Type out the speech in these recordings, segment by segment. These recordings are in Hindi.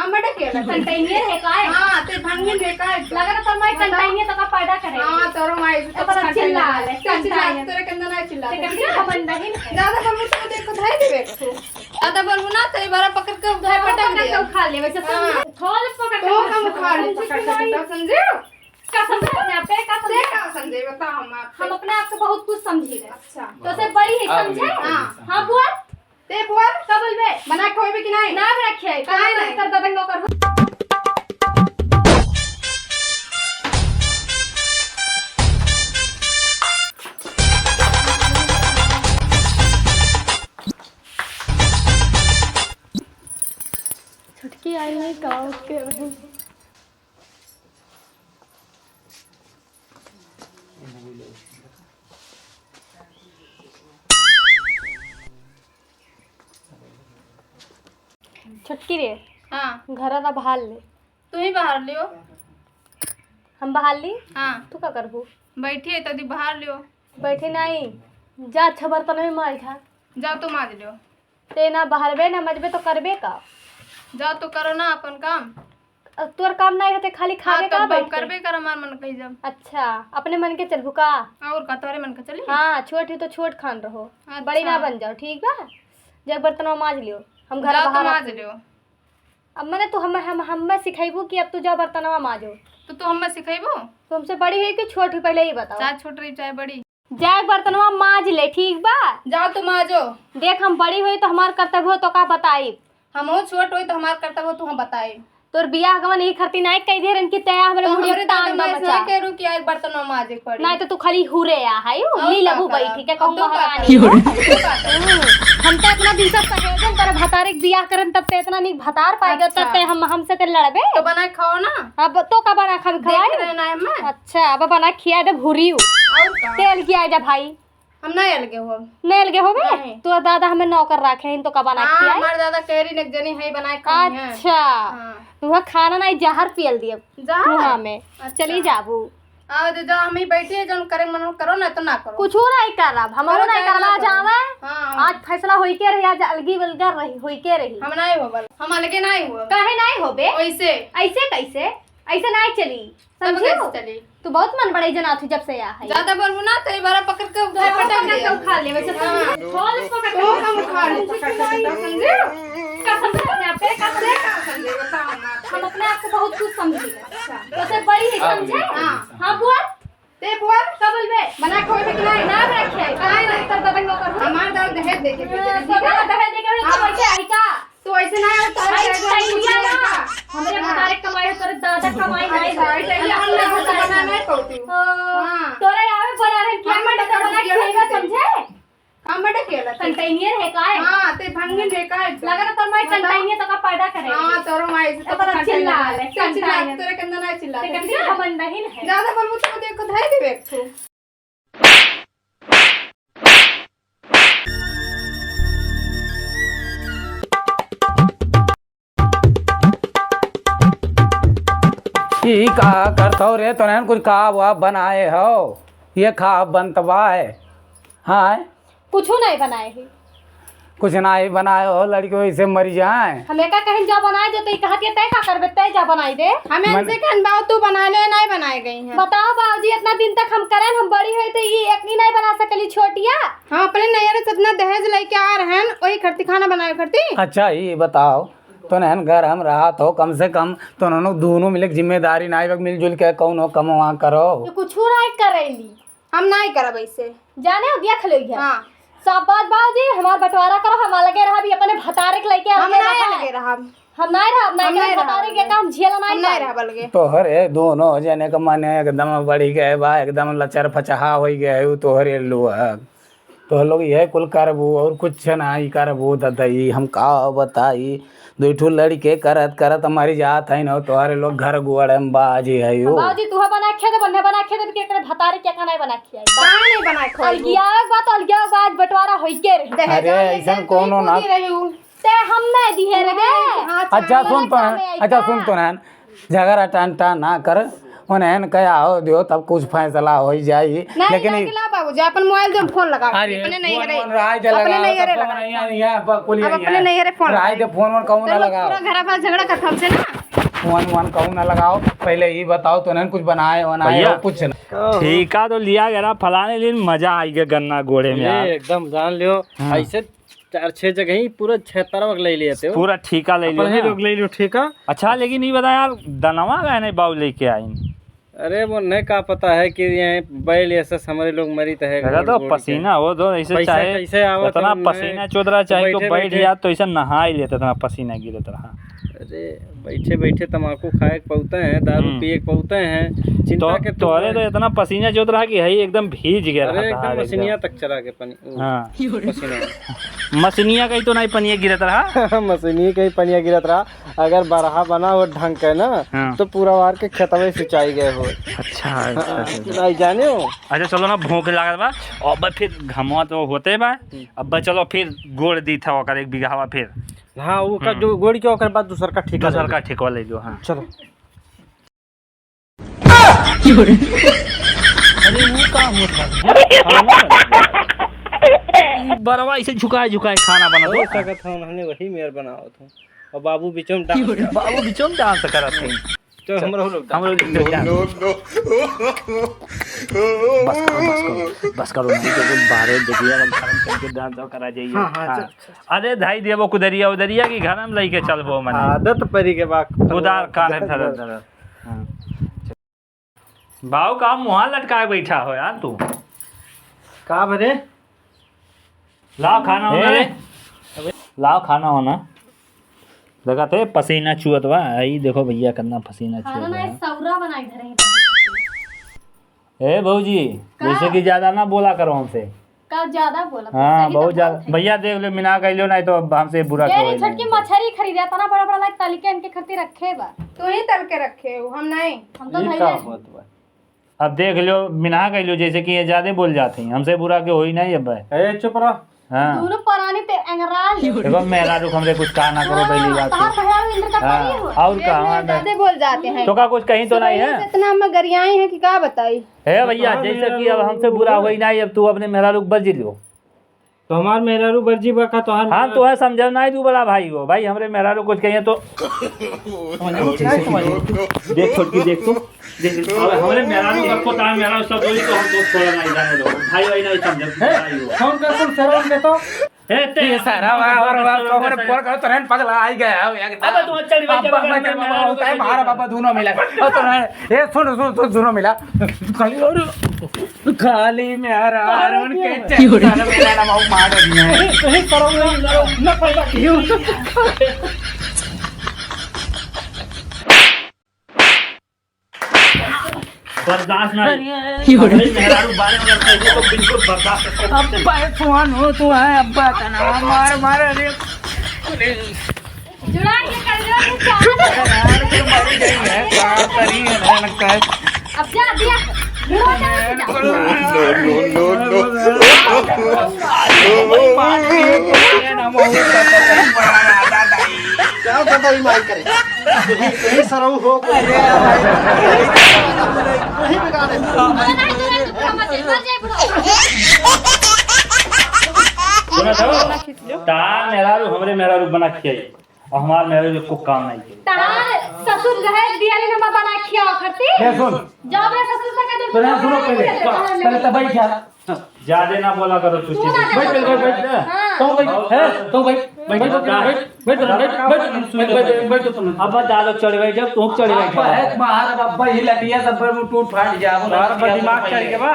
कामड़े केला कंटेनर है काय हां ते भांगन है काय लगा ना तो मैं कंटेनर तो का पैदा करे हां तोरो माई तो पर चिल्ला ले कंटेनर तोरे कंदा ना चिल्ला ते कंटेनर खमन नहीं ज्यादा बोलू तो देखो धाई देबे ज्यादा बोलू ना तेरी बारा पकड़ के धाई पटक दे खा ले वैसे थोल पकड़ तो हम खा ले समझे का समझे अपने आप पे का समझे का समझे बता हम अपने आप को बहुत कुछ समझी रहे अच्छा तो से बड़ी है समझे हां बोल ते बोल का बोलबे बना के होबे कि नहीं ना रखे काहे नहीं कर दबंग नौकर छुटकी आई नहीं गाँव के छुटकी रे हां घर ना बहाल ले तू ही बाहर लियो हम बहाल ली हां तू का करबू बैठी है तदी बाहर लियो बैठे नहीं जा अच्छा बर्तन में मार था जाओ तो माज लियो ते ना बहरबे ना मजबे तो करबे का जाओ तो करो ना अपन काम तोर काम नहीं होते खाली खावे का बैठ के? करबे कर हमार मन कही जब अच्छा अपने मन के चलबू का और का तोरे मन का चली हाँ छोट ही तो छोट खान रहो अच्छा। बड़ी ना बन जाओ ठीक बा जब बर्तन माज लियो हम घर जाओ तो बाहर माज लियो अब मैंने तू हम सिखाइबू कि अब तू जाओ बर्तन माजो तो तू हमें सिखाइबो तू हमसे बड़ी हुई कि छोट हुई पहले ही बताओ चाहे छोट रही चाहे बड़ी जाए बर्तन माज ले ठीक बा जाओ तो माजो देख हम बड़ी हुई तो हमार कर्तव्य हो तो का बताई हम छोट होई तो हमार कर्तव्य हो तो हम बताए तोर बियाह गवन नहीं खरती नहीं कई दे रन की तया हमरे मुड़ी टांग मैं बचा के रुक यार बर्तन में माजे पड़ी नहीं तो तू खाली हुरे आ हाय और ली का लबू करा? बैठी के अब कहूं तो का महारानी हम तो अपना दिन सब सहेजन कर भतारे के बियाह करन तब ते इतना नहीं भतार पाएगा अच्छा। तब ते हम हमसे ते लड़बे तो बना के खाओ ना अब तो का बना खा देख खवाई रहे ना हमें अच्छा अब बना खिया दे भूरी और का तेल किया जा भाई हम नहीं अलगे हो नेल के होबे नहीं। तो दादा हमें नौकर रखे हैं तो का बना हां खिया हमारे दादा कहरी ने जनी है बना के खाई है अच्छा हां तू खाना नहीं जहर पियल दिए जहर? मुंह में अच्छा। चली जाबू आओ दे जाओ हम ही बैठे जन करे मन करो ना तो ना करो कुछ नहीं करब हमारो करो नहीं चाहे करवा ना करो। जावे हां आज फैसला होई के रही आज अलगी बलगर रही होई के रही हम नहीं हो बल हम अलगे नहीं हो काहे नहीं होबे वैसे ऐसे कैसे ऐसे नहीं चली तब समझो कैसे चली तू बहुत मन बड़े जना थी जब से आ है ज्यादा बोलू ना तो बारा पकड़ के उधर पटक दे खा ले वैसे थोल पकड़ तो हम खा ले समझे का समझे अपने आप पे का समझे समझे बता हम अपने आप को बहुत कुछ समझी तो से बड़ी है समझे हां हां बोल ते बोल का बोलबे बना के होबे कि नहीं ना रखे काहे नहीं कर दबंग कर हमार दाल दहेज दे के तो का दहे दे के तो ऐसे आई का तो ऐसे ना हमरे बतारे कमाई कर दादा कमाई नहीं तोरे आवे बना रहे क्या मत बना के खाएगा समझे कामड़े केला कंटेनर है काय हां ते भांगन है काय लगा ना तो मैं कंटेनर तो का पैदा करे हां तोरो माई तो पर चिल्ला ले चिल्ला तोरे कंदा ना चिल्ला ते कंटेनर हमन नहीं है ज्यादा बोलबो तो देखो धाई देबे तू ई का करतो रे तो कुछ खा हुआ बनाए हो ये खा बनतवा है हाँ कुछ नहीं बनाए है कुछ ना ही बनाए हो लड़कियों इसे मर जाए हमें का कहीं जा बनाए जो तो कहती तय का करबे तय जा बनाई दे हमें इनसे कहन बाऊ तू बना ले नहीं बनाए गई हैं बताओ बाबूजी इतना दिन तक हम करें हम बड़ी हुई तो ये एक नहीं बना सकली छोटिया हम अपने नैयर से इतना दहेज लेके आ रहे हैं वही खर्ती खाना बनाए खर्ती अच्छा ये बताओ तो नहन घर हम रहा तो कम से कम तो दोनों मिले जिम्मेदारी ना मिलजुल के कौन कम वहाँ करो ये कुछ नहीं करेली हम नहीं करब ऐसे जाने हो देख लो हां सब बात बाबूजी हमार बंटवारा करो हम अलगे रहा भी अपने भतारे के लेके हम नहीं अलगे रहा हम नहीं रहा हम नहीं रहा भतारे के काम झेला हम नहीं नहीं रहा बलगे तोहरे दोनों जने का मन एकदम बढ़ी गए बा एकदम लचर फचहा हो गए तोहरे लोग तो लोग यह कुल करबू और कुछ ना ही करबू ददई हम का बताई दुठू लड़के करत करत हमारी जात है न तोहरे लोग घर गुआड़े में बाजी है यो बाबूजी तू बना के दे बन्ने बना के दे के करे भतारे के नहीं बना के आई काहे नहीं बनाए खोई अलगिया बात बंटवारा होई के रही अरे ऐसा कोनो ना ते हम में दिहे रे अच्छा सुन तो है अच्छा सुन तो है झगड़ा टांटा ना कर उन्हें कहा हो दियो तब कुछ फैसला हो ही जाई नहीं लेकिन नहीं ला बाबूजी अपन मोबाइल दे फोन लगा अरे अपने नहीं फोन हरे वोन राय दे अपने लगा नहीं हरे फोन लगा यहाँ कुल अब अपने नहीं हरे फोन राय दे फोन वोन कहूँ ना लगाओ पूरा घर पर झगड़ा कर हमसे ना फोन वोन कहूँ ना लगाओ पहले ये बताओ तो कुछ बनाए बनाए भैया। कुछ ना ठीका तो लिया गया फलाने दिन मजा आई गया गन्ना गोड़े में यार। ये एकदम जान लियो ऐसे 4-6 जगह ही पूरा 6 तरफ ले लिए थे पूरा ठीका ले लियो अपने ना। लोग ले लियो ठेका। अच्छा लेकिन ये बता यार दनवा गए नहीं बाबू लेके आई अरे वो नहीं का पता है कि यहाँ बैल ऐसा हमारे लोग मरी तो है अरे तो पसीना हो तो ऐसे पैसा चाहे कैसे आवत इतना है, पसीना चौधरा चाहे तो बैठे बैठ बैठे- जा तो ऐसा नहा ही लेता इतना पसीना गिरत रहा। अरे बैठे बैठे तम्बाकू खाए के पौते हैं दारू पिए के पौते हैं चिंता के तो तोरे तो इतना पसीना चौध रहा कि है ही एकदम भीज गया अरे रहा एकदम मशीनिया तक चला के पानी हाँ पसीना मसीनिया कहीं तो नहीं पनिया गिरत रहा। मशीनी कहीं पनिया गिरत रहा। अगर बरहा बना हो ढंग के ना हाँ। तो पूरा वार के खेत में सिंचाई गए हो। अच्छा नहीं जाने हो अच्छा चलो ना भूख लागत बा अब फिर घमवा तो होते बा अब चलो फिर गोड़ दी था ओकर 1 बीघा फिर हाँ वो का जो गोड़ी के ओकर बाद दूसर का ठेका दूसर का ठेकवा ले लो। हाँ चलो अरे वो काम होता बरवा ऐसे झुकाए झुकाए खाना बना दो सकत हम हमने वही मेयर बनावत हूँ और बाबू बीचों में डांस बाबू बिचों में डांस करत थे तो हम लोग हम लोग बस करो नहीं तो तुम बाहर देखिए हम खरम करके डांस करा जाइए। हाँ। अरे धाई देबो कुदरिया उदरिया की घर में लेके चलबो मने आदत परी के बाद उदार कान है धर धर। हाँ बाऊ का मुँह लटकाए बैठा हो यार तू का भरे लाओ खाना होना रे लाओ खाना होना देखा थे पसीना चुअत बा आई देखो भैया कितना पसीना खाना चुअत ना एक बा। सौरा बनाई धरे ए बहूजी जैसे कि ज्यादा ना बोला करो हमसे का ज्यादा बोला हाँ सही तो बहुत ज्यादा बात है। भैया देख लो मिना कर लो नहीं तो अब हमसे बुरा ये क्यों नहीं छोटकी मछली खरीदा तना बड़ा बड़ा लाइक तालिके इनके खर्ती रखे बा तू ही तल के रखे हो हम नहीं हम तो ये भैया का होत बा अब देख लो मिना कर लो जैसे कि ये ज्यादा बोल जाते हैं हमसे बुरा क्यों हो ही नहीं अब ए चुप रहो हाँ दोनों परानी ते अंगराल देखो मेरा रुख हमसे कुछ कहा ना करो पहली बात कहां तो भैया इंद्र का करिए हो और कहा ज्यादा बोल जाते हैं तो का कुछ कहीं तो नहीं है इतना हम गरियाई हैं कि क्या बताई है भैया जैसे कि अब हमसे बुरा हो ही नहीं अब तू अपने मेरा रुख बज लो तो हमार मेहरारू बर्जी बका तो हर हाँ तो है समझो ना तू बड़ा भाई हो भाई हमरे मेरा लोग कुछ कहिए तो देख छोड़ के देख तो हमरे मेरा लोग सबको टाइम मेरा सब बोली तो हम दोस्त थोड़ा नहीं जाने दो भाई भाई नहीं समझो भाई हो फोन कर तुम सरवन के तो हे ते ये सारा और कमरे पर करो तो रहन पगला आई गया हो एकदम अबे तू चल भाई बाबा मैं तेरे होता है मारा बाबा दोनों मिला और तो ये सुन सुन सुन दोनों मिला खाली और खाली मेरा अरुण के चेहरा मेरा नाम आउ मार रही है कहीं करो ना पैदा क्यों बर्दाश्त ना मेरा लोग बारे में करते तो बिल्कुल बर्दाश्त अब्बा फोन हो तू है अब्बा का नाम मार मार अरे जुड़ा के कर लो ये चाहत यार तो मर गई है क्या करी है लगता है अब जा दिया क्या पता ही मार करे कहीं सरव हो मेरा रूप हमरे मेरा रूप बना के और हमार मेरा रूप को काम नहीं किया तार ससुर रहे दिया ने नंबर बना खिया करती ये सुन जब रे ससुर से कहते तो ना सुनो पहले तो बैठ जा ज्यादा ना बोला करो तू बैठ बैठ बैठ तो बैठ है तो बैठ बैठ बैठ बैठ बैठ तुम अब दादो चढ़ गए जब तू चढ़ अब्बा है बाहर अब्बा ही लटिया सब पर टूट फाट जा दिमाग चढ़ के बा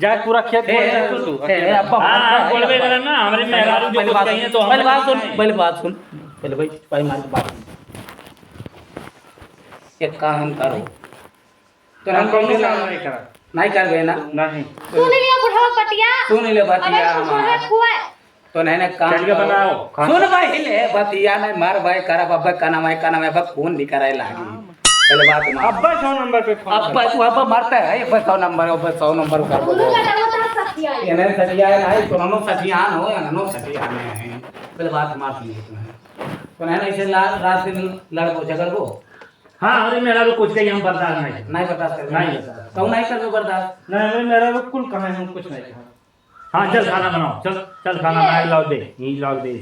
जा पूरा खेत बोल तू अब्बा हां बोलबे करे ना हमरे मेहरारू जो कुछ कहिए तो पहले बात सुन पहले बात सुन पहले भाई भाई मार बात एक काम करो तो हम कौन नहीं करा नहीं कर गए ना नहीं सुन लिया बुढ़वा पटिया सुन ले अबे बतिया सुन रे हमारा खुआ तो नहीं ना काम चल के बनाओ सुन भाई ले बतिया नहीं मार भाई करा बाबा का नाम है बा फोन नहीं कराए लागी पहले बात मार अब्बा 100 नंबर पे फोन अब्बा तू अब्बा मारता है ये 100 नंबर 100 कर दोनों लगा होता सखिया ये नहीं सटिया है नहीं तो हम सटियान हो या नो सटियान है पहले बात मार ली तो नहीं ना इसे रात दिन लड़को झगड़ को हाँ अरे मेरा भी कुछ कहीं हम बर्दाश्त नहीं नहीं बर्दाश्त कर नहीं बर्दाश्त। तो नहीं कर बर्दाश्त। नहीं मेरा बिल्कुल कहा हम कुछ नहीं कहा। हाँ चल खाना बनाओ, चल चल खाना बना के लाओ दे, यही लाओ दे।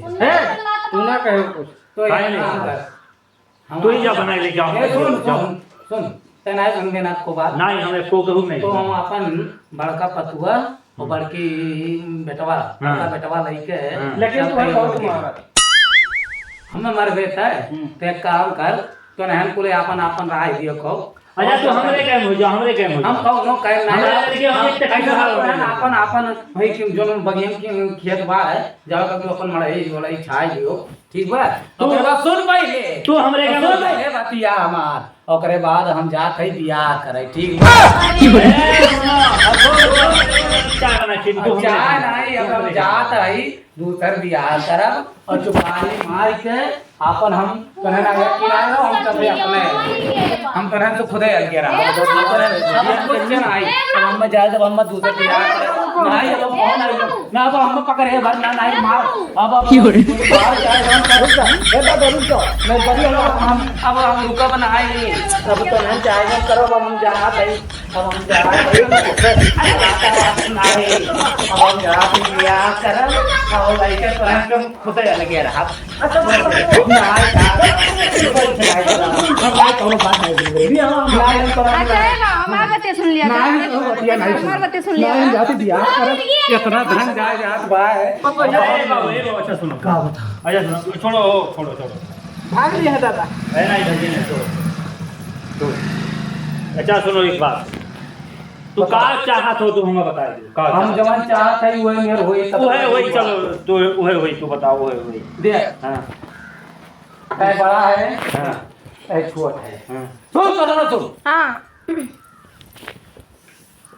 तू ना कहे कुछ। तो खाए एक नहीं। काम कर, तू ही जा बना के लेके आओ। ए, सुन सुन सुन तेनाई समझे ना को बात। नहीं हमें को कहूँ नहीं। तो हम अपन बड़का पतुआ और बड़की बेटवा बड़का बेटवा लेके लेकिन तुम्हारा बहुत मारा। हमें मर गए थे तो एक काम कर तो नहन कुले अपन अपन राय दियो को। अच्छा तो हमरे कैम हो जाओ, हमरे कैम हो हम जाओ। कहू नो कह नहीं हमरा लड़के हम एक तक ऐसा हाल है हो ना, अपन अपन भाई कि जो बगियन की खेत बा है जाओ कर अपन मड़ई वाला छाई दियो ठीक बा। ओकरे बाद सुन पहले तू हमरे कैम हो सुन जाओ। पहले बतिया हमार ओकरे बाद हम जा कई बियाह करे ठीक बा। चाय बना के तू चाय नहीं अब हम जात है दूसर बियाह करब और चुपानी मार के अपन हम कने ना किराया लो हम सब अपने हम कने तो खुदे अलगे रहा हम कुछ नहीं अब हम जाए जब हम दूसर बियाह करे नहीं अब फोन आई ना अब हम पकड़े भर ना नहीं मार अब बाहर जाए हम कर ए बात रुक जाओ मैं बढ़िया हम अब हम रुका बनाए अब तो नहीं चाहे करो अब हम जा भाई अब हम जा नहीं अब हम जा बियाह करब और लड़के तो हम खुदे अलगे रहा हमार बातें सुन लिया हमार बातें सुन लिया इतना धन जाए जात बा है अच्छा सुनो अच्छा सुनो छोड़ो छोड़ो छोड़ो भाग लिया है दादा नहीं भैया नहीं छोड़ो छोड़ो। अच्छा सुनो एक बात, तू का चाहत हो तू हमें बता दे का हम जवान चाहत है वही मेर होई तू है वही चलो तू वही वही तू बताओ वही वही। दे हाँ है बड़ा है हाँ है छोट है हाँ सुन तो सुन हाँ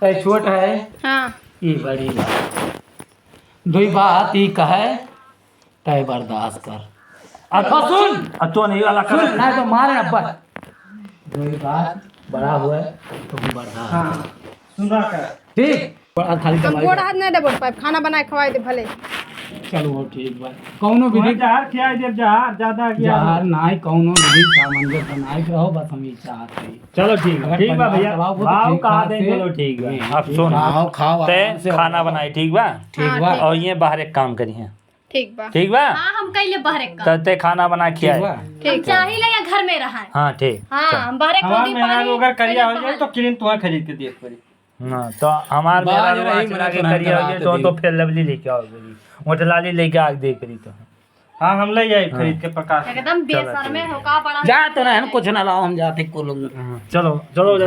है छोट है हाँ ई बड़ी बात दुई बात ई कहे तय बर्दाश्त कर अब सुन अब तो नहीं वाला कर सुन ना तो मारे अब्बा दुई बात बड़ा हुआ तो हम बर्दाश्त हाँ सुना कर। ठीक बड़ा थाली हम कमाई गोड़ हाथ नहीं दबोल पाए, खाना बनाए खवाए दे भले। चलो ठीक बा कौनो विधि जहर खिया दे जहर ज्यादा किया यार नाई कौनो विधि सामंजस्य बनाए के रहो बस हम ई चाहत है। चलो ठीक है ठीक बा भैया चलाओ वो तो भाव ठीक कहा ठाक दे से। चलो ठीक बा। अब सुन खाओ खाओ आराम से ते खाना बनाए ठीक बा ठीक बा और ये बाहर एक काम करिए ठीक बा ठीक बा। हाँ हम कैले बहरे का तो ते खाना बना ठीक खिया बा हम चाहिए या घर में रहा हाँ ठीक हाँ हम बहरे हमार खुदी मेहरान पानी अगर करिया हो जाए तो क्रीम तुम्हें खरीद के दिए पड़ी। हाँ तो हमार बाज मेरा रही बना के मेरा करिए तुरंत तो रात फिर लवली लेके आओ मोटलाली लेके आग दे करी तो हाँ हम ले जाए खरीद के प्रकाश। एकदम बेसर में होका बड़ा जा तो ना कुछ ना लाओ हम जाते को लोग चलो चलो